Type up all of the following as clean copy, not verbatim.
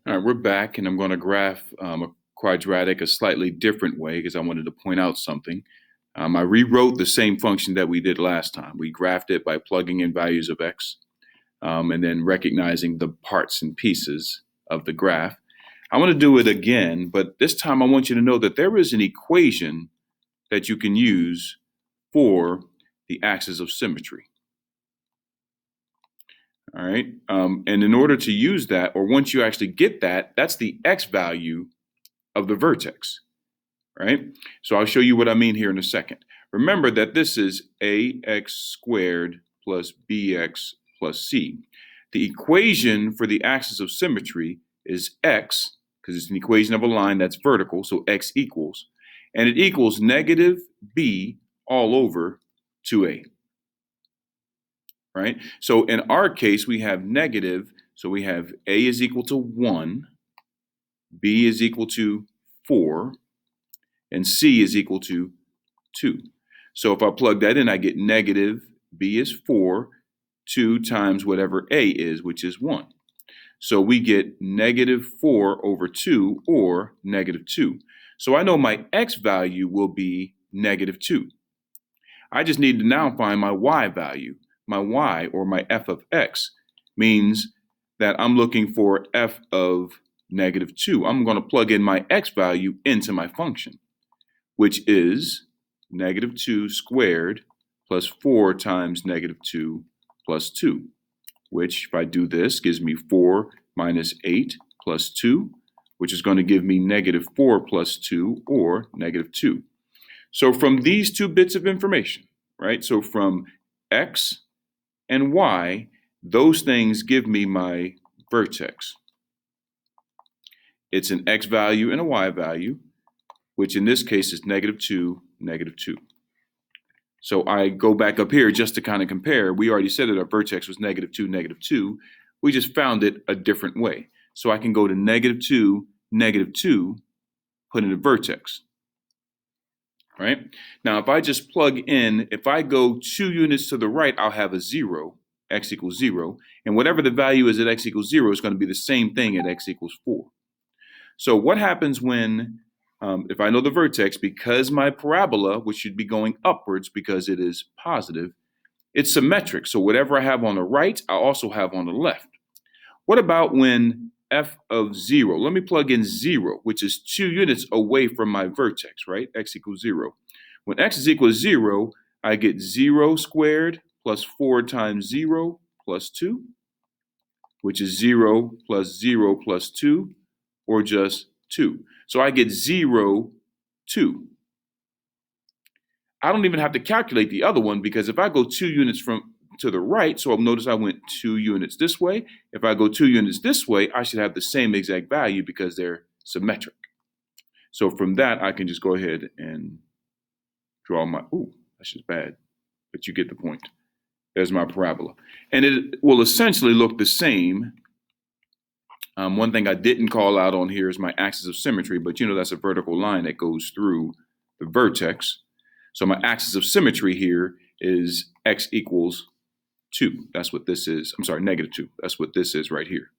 All right, we're back, and I'm going to graph a quadratic a slightly different way because I wanted to point out something. I rewrote the same function that we did last time. We graphed it by plugging in values of x and then recognizing the parts and pieces of the graph. I want to do it again, but this time I want you to know that there is an equation that you can use for the axis of symmetry. All right. And in order to use that, or once you actually get that, that's the x value of the vertex, right? So I'll show you what I mean here in a second. Remember that this is ax squared plus bx plus c. The equation for the axis of symmetry is x, because it's an equation of a line that's vertical, so x equals, and it equals negative b all over 2a. Right? So in our case, we have negative, so we have a is equal to 1, b is equal to 4, and c is equal to 2. So if I plug that in, I get negative, b is 4, 2 times whatever a is, which is 1. So we get negative 4 over 2, or negative 2. So I know my x value will be negative 2. I just need to now find my y value. My y, or my f of x, means that I'm looking for f of negative 2. I'm going to plug in my x value into my function, which is negative 2 squared plus 4 times negative 2 plus 2, which, if I do this, gives me 4 minus 8 plus 2, which is going to give me negative 4 plus 2, or negative 2. So from these two bits of information, right, so from x and y, those things give me my vertex. It's an x value and a y value, which in this case is negative 2, negative 2. So I go back up here just to kind of compare. We already said that our vertex was negative 2, negative 2. We just found it a different way. So I can go to negative 2, negative 2, put in a vertex. Right? Now, if I just plug in, if I go 2 units to the right, I'll have a 0, x equals 0. And whatever the value is at x equals 0 is going to be the same thing at x equals 4. So what happens when, if I know the vertex, because my parabola, which should be going upwards because it is positive, it's symmetric. So whatever I have on the right, I also have on the left. What about when f of 0, let me plug in 0, which is 2 units away from my vertex, right? X equals 0. When x is equal to 0, I get 0 squared plus 4 times 0 plus 2, which is 0 plus 0 plus 2, or just 2. So I get 0, 2. I don't even have to calculate the other one, because if I go 2 units to the right, so notice I went 2 units this way. If I go 2 units this way, I should have the same exact value because they're symmetric. So from that, I can just go ahead and draw my, that's just bad, but you get the point. There's my parabola. And it will essentially look the same. One thing I didn't call out on here is my axis of symmetry, but you know that's a vertical line that goes through the vertex. So my axis of symmetry here is x equals 2. That's what this is. I'm sorry, negative 2. That's what this is right here.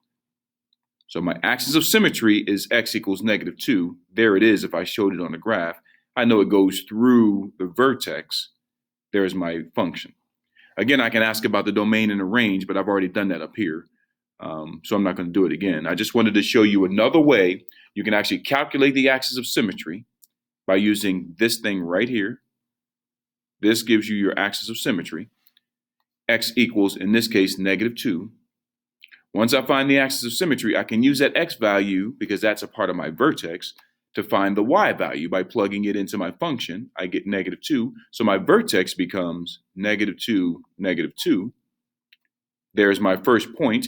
So my axis of symmetry is x equals negative 2. There it is if I showed it on the graph. I know it goes through the vertex. There's my function. Again, I can ask about the domain and the range, but I've already done that up here. So I'm not going to do it again. I just wanted to show you another way you can actually calculate the axis of symmetry by using this thing right here. This gives you your axis of symmetry. X equals, in this case, negative 2. Once I find the axis of symmetry, I can use that x value, because that's a part of my vertex, to find the y value by plugging it into my function. I get negative 2. So my vertex becomes negative 2, negative 2. There's my first point.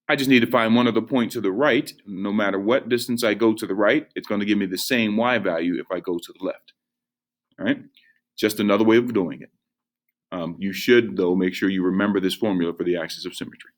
I just need to find one other point to the right. No matter what distance I go to the right, it's going to give me the same y value if I go to the left. All right? Just another way of doing it. You should, though, make sure you remember this formula for the axis of symmetry.